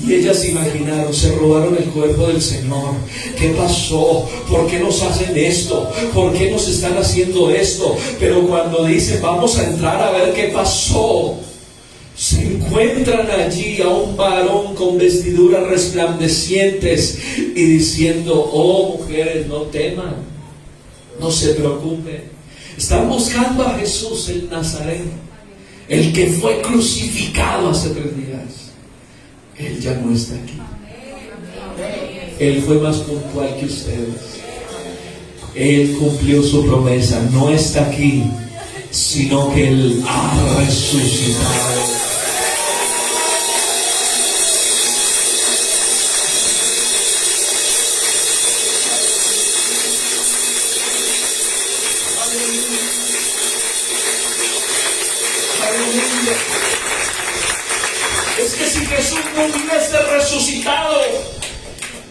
Y ellas imaginaron, se robaron el cuerpo del Señor. ¿Qué pasó? ¿Por qué nos hacen esto? ¿Por qué nos están haciendo esto? Pero cuando dicen, vamos a entrar a ver qué pasó, se encuentran allí a un varón con vestiduras resplandecientes y diciendo, oh mujeres, no teman, no se preocupen. Están buscando a Jesús el Nazareno, el que fue crucificado hace 3 días. Él ya no está aquí. Él fue más puntual que ustedes. Él cumplió su promesa. No está aquí, sino que Él ha resucitado. mundo. Es que si Jesús no hubiese resucitado,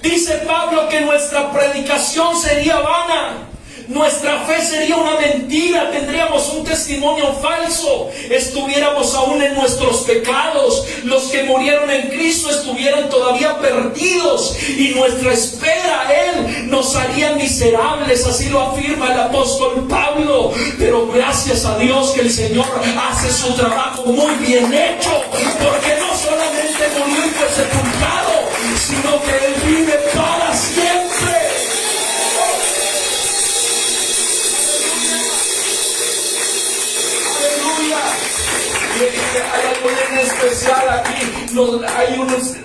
dice Pablo que nuestra predicación sería vana. Nuestra fe sería una mentira, tendríamos un testimonio falso, estuviéramos aún en nuestros pecados, los que murieron en Cristo estuvieran todavía perdidos y nuestra espera a Él nos haría miserables, así lo afirma el apóstol Pablo. Pero gracias a Dios que el Señor hace su trabajo muy bien hecho, porque no solamente murió y fue sepultado, sino que Él vive para siempre. Hay algo bien especial aquí.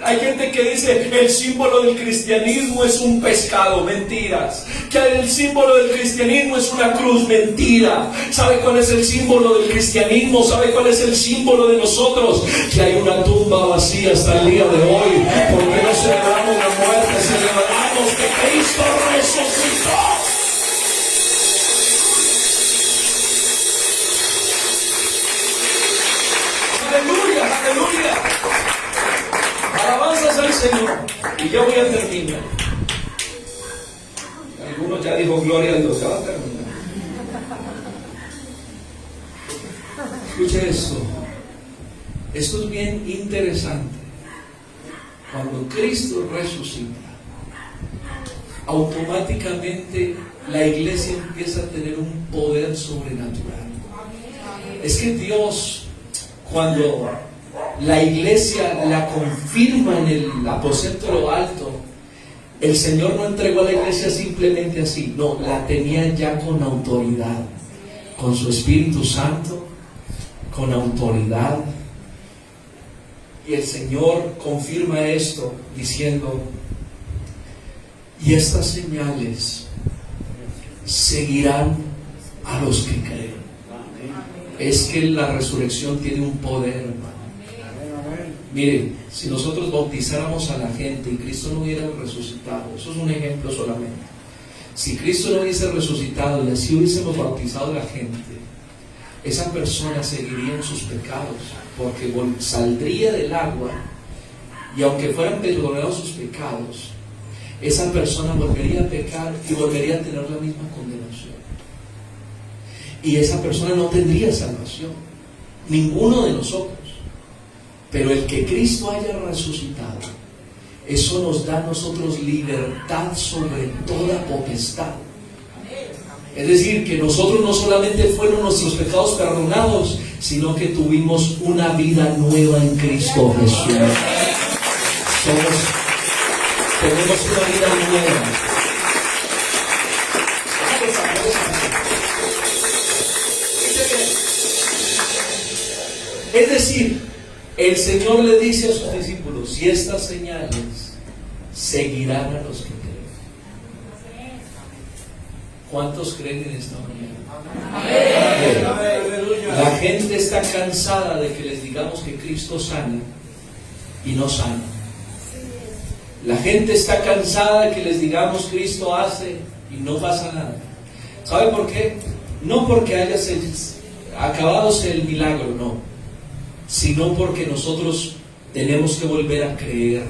Hay gente que dice el símbolo del cristianismo es un pescado. Mentiras. Que el símbolo del cristianismo es una cruz. Mentira. ¿Sabe cuál es el símbolo del cristianismo? ¿Sabe cuál es el símbolo de nosotros? Que hay una tumba vacía hasta el día de hoy. Porque no celebramos la muerte, celebramos que Cristo resucitó. Aleluya, aleluya. Alabanzas al Señor. Y ya voy a terminar. Algunos ya dijo gloria a Dios. Ya va a terminar. Escuche esto. Esto es bien interesante. Cuando Cristo resucita, automáticamente la iglesia empieza a tener un poder sobrenatural. Es que Dios, cuando la iglesia la confirma en el aposento de lo alto, el Señor no entregó a la iglesia simplemente así, no, la tenía ya con autoridad, con su Espíritu Santo, con autoridad. Y el Señor confirma esto diciendo: y estas señales seguirán a los que creen. Es que la resurrección tiene un poder, hermano. Miren, si nosotros bautizáramos a la gente y Cristo no hubiera resucitado, eso es un ejemplo solamente. Si Cristo no hubiese resucitado y así hubiésemos bautizado a la gente, esa persona seguiría en sus pecados, porque saldría del agua y aunque fueran perdonados sus pecados, esa persona volvería a pecar y volvería a tener la misma condenación. Y esa persona no tendría salvación, ninguno de nosotros. Pero el que Cristo haya resucitado, eso nos da a nosotros libertad sobre toda potestad. Es decir, que nosotros no solamente fueron nuestros pecados perdonados, sino que tuvimos una vida nueva en Cristo Jesús. Tenemos una vida nueva. Es decir, el Señor le dice a sus discípulos: y estas señales seguirán a los que creen. ¿Cuántos creen en esta mañana? La gente está cansada de que les digamos que Cristo sana y no sana. La gente está cansada de que les digamos Cristo hace y no pasa nada. ¿Sabe por qué? No porque haya acabado el milagro, no, sino porque nosotros tenemos que volver a creer.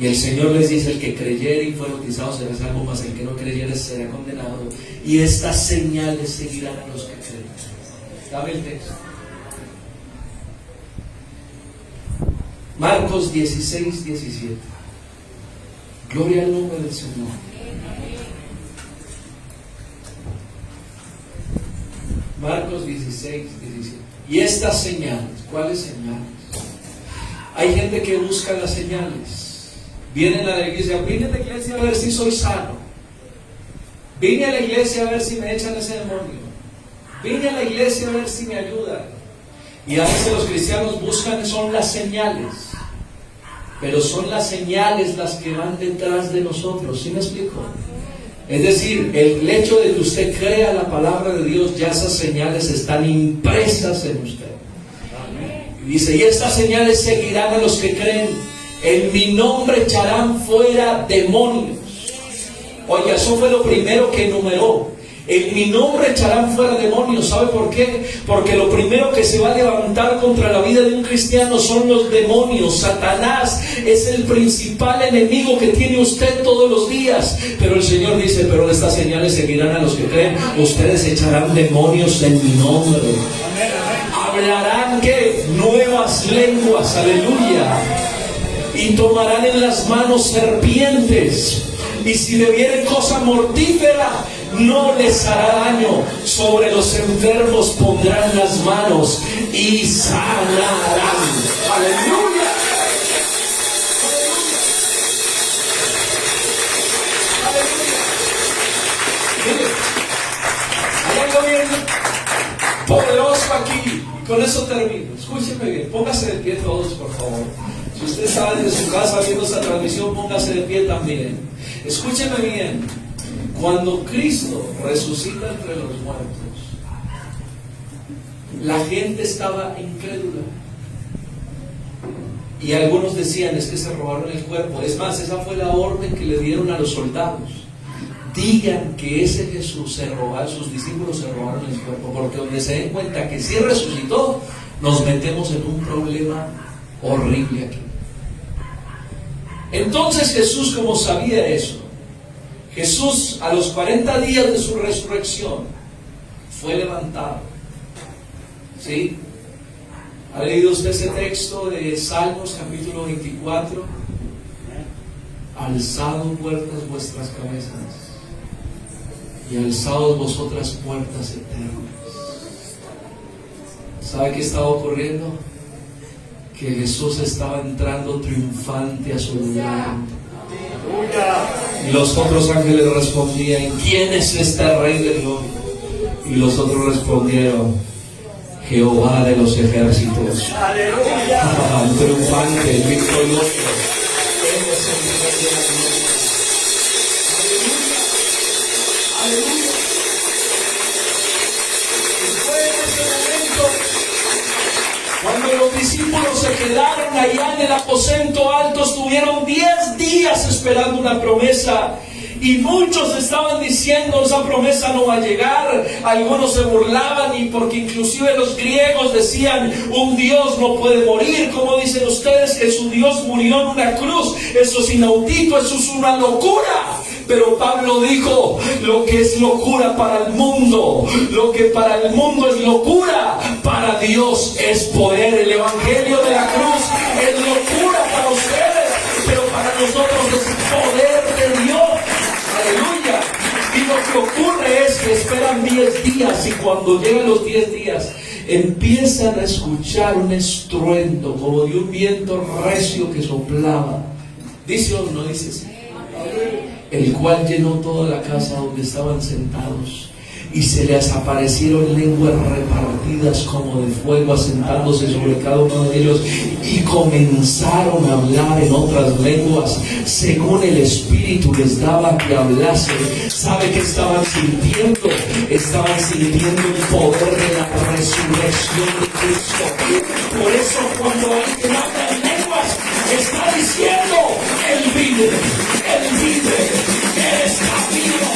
Y el Señor les dice: el que creyere y fuera bautizado será salvo, mas el que no creyere será condenado. Y estas señales seguirán a los que creen. Dame el texto. Marcos 16, 17. Gloria al nombre del Señor. Marcos 16, 17. Y estas señales, ¿cuáles señales? Hay gente que busca las señales. Vienen a la iglesia: vine a la iglesia a ver si soy sano. Vine a la iglesia a ver si me echan ese demonio. Vine a la iglesia a ver si me ayudan. Y a veces los cristianos buscan, son las señales. Pero son las señales las que van detrás de nosotros. ¿Sí me explico? Es decir, el hecho de que usted crea la palabra de Dios, ya esas señales están impresas en usted. Y dice: y estas señales seguirán a los que creen. En mi nombre echarán fuera demonios. Oiga, eso fue lo primero que enumeró. En mi nombre echarán fuera demonios. ¿Sabe por qué? Porque lo primero que se va a levantar contra la vida de un cristiano son los demonios. Satanás es el principal enemigo que tiene usted todos los días. Pero el Señor dice, pero estas señales seguirán a los que creen. Ustedes echarán demonios en mi nombre. Hablarán ¿qué? Nuevas lenguas. Aleluya. Y tomarán en las manos serpientes. Y si bebieren cosa mortífera, no les hará daño. Sobre los enfermos pondrán las manos y sanarán. Aleluya. Mire, hay algo bien poderoso aquí. Con eso termino. Escúcheme bien. Póngase de pie todos, por favor. Si usted está desde su casa viendo esta transmisión, póngase de pie también. Escúcheme bien. Cuando Cristo resucita entre los muertos, la gente estaba incrédula. Y algunos decían, es que se robaron el cuerpo. Es más, esa fue la orden que le dieron a los soldados. Digan que ese Jesús se robó, sus discípulos se robaron el cuerpo, porque donde se den cuenta que sí resucitó, nos metemos en un problema horrible aquí. Entonces Jesús, como sabía eso, Jesús a los 40 días de su resurrección fue levantado. ¿Sí? ¿Ha leído usted ese texto de Salmos capítulo 24? Alzado puertas vuestras cabezas y alzados vosotras puertas eternas. ¿Sabe qué estaba ocurriendo? Que Jesús estaba entrando triunfante a su lugar. Y los otros ángeles respondían, ¿quién es este Rey de gloria? Y los otros respondieron, Jehová de los ejércitos. ¡Aleluya! El triunfante, el victorioso. Él es el Rey de la gloria. ¡Aleluya! ¡Aleluya! Y fue en ese momento cuando los discípulos se quedaron allá en el aposento alto. Estuvieron 10 días esperando una promesa. Y muchos estaban diciendo, esa promesa no va a llegar. Algunos se burlaban, y porque inclusive los griegos decían, un Dios no puede morir. ¿Cómo dicen ustedes que su Dios murió en una cruz? Eso es inaudito, eso es una locura. Pero Pablo dijo, lo que es locura para el mundo, lo que para el mundo es locura, para Dios es poder. El evangelio de la cruz es locura para ustedes, pero para nosotros es poder de Dios. Aleluya. Y lo que ocurre es que esperan 10 días, y cuando llegan los 10 días empiezan a escuchar un estruendo como de un viento recio que soplaba. ¿Dice o no dice así? El cual llenó toda la casa donde estaban sentados, y se les aparecieron lenguas repartidas como de fuego, asentándose sobre cada uno de ellos, y comenzaron a hablar en otras lenguas según el Espíritu les daba que hablasen. ¿Sabe qué estaban sintiendo? Estaban sintiendo el poder de la resurrección de Cristo. Por eso cuando alguien habla en lenguas, está diciendo, Él vive, Él vive, Él está vivo.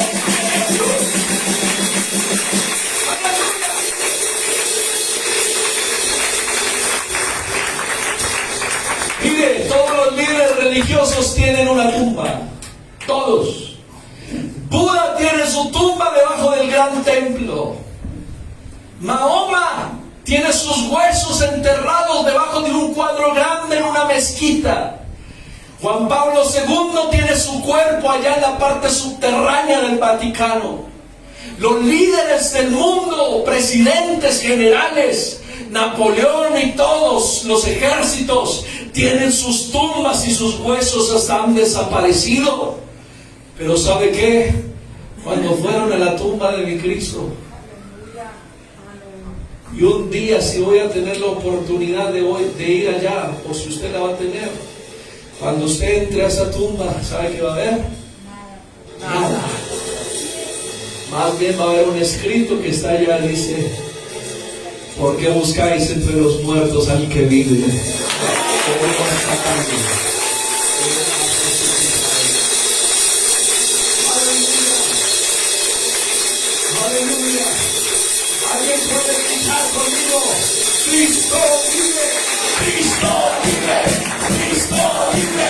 Mire, todos los líderes religiosos tienen una tumba. Todos. Buda tiene su tumba debajo del gran templo. Mahoma tiene sus huesos enterrados debajo de un cuadro grande en una mezquita. Juan Pablo II tiene su cuerpo allá en la parte subterránea del Vaticano. Los líderes del mundo, presidentes, generales, Napoleón y todos los ejércitos tienen sus tumbas, y sus huesos hasta han desaparecido. Pero ¿sabe qué? Cuando fueron a la tumba de mi Cristo, y un día, si voy a tener la oportunidad de ir allá, o si usted la va a tener, cuando usted entre a esa tumba, ¿sabe qué va a haber? Nada. Más bien va a haber un escrito que está allá, dice, ¿por qué buscáis entre los muertos al que vive? Cristo vive, Cristo vive, Cristo vive,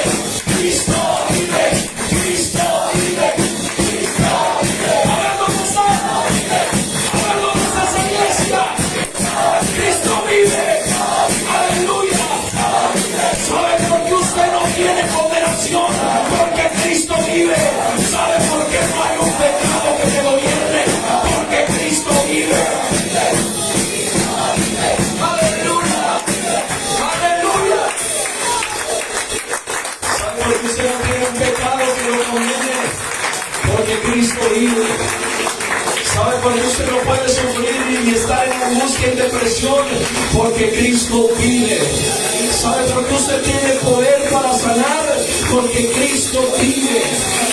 Cristo vive, Cristo vive, Cristo vive. A ver dónde está, esa iglesia. Cristo vive, aleluya. ¿Sabe por qué usted no tiene condenación? Porque Cristo vive. ¿Sabe por qué no hay un pecado que te gobierne? Porque Cristo vive. Aleluya, aleluya. ¿Sabe por qué usted no tiene un pecado que lo gobierne? Porque Cristo vive. ¿Sabe por qué usted no puede sufrir y estar en angustia y depresión? Porque Cristo vive. ¿Sabe por qué usted tiene poder para sanar? Porque Cristo vive.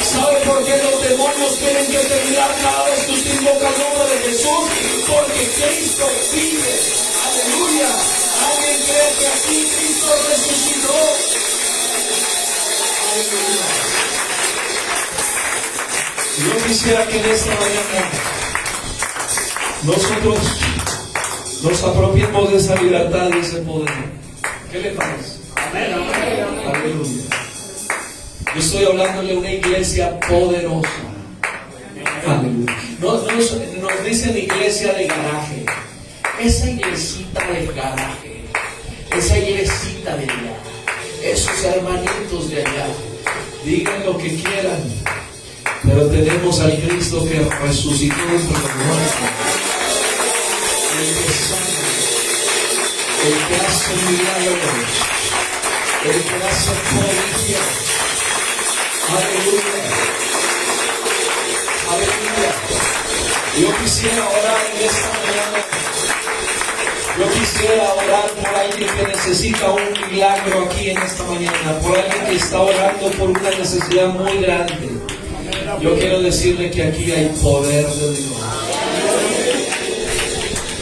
¿Sabe por qué los demonios tienen que temblar cada vez que usted invoca el nombre de Jesús? Porque Cristo vive. Aleluya. ¿Alguien cree que aquí Cristo resucitó? Aleluya. Yo quisiera que en esta mañana nosotros nos apropiemos de esa libertad y ese poder. ¿Qué le parece? Amén, amén. Aleluya. Yo estoy hablándole a una iglesia poderosa. Aleluya. Nos dicen iglesia de garaje. Esa iglesita de garaje. Esa iglesita de allá. Esos hermanitos de allá. Digan lo que quieran. Pero tenemos al Cristo que resucitó entre los muertos. El que sana, el que hace milagros, el que hace prodigios. Aleluya. Aleluya. Yo quisiera orar en esta mañana. Yo quisiera orar por alguien que necesita un milagro aquí en esta mañana. Por alguien que está orando por una necesidad muy grande. Yo quiero decirle que aquí hay poder de Dios.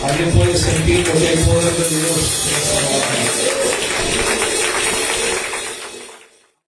Alguien puede sentir que hay poder de Dios.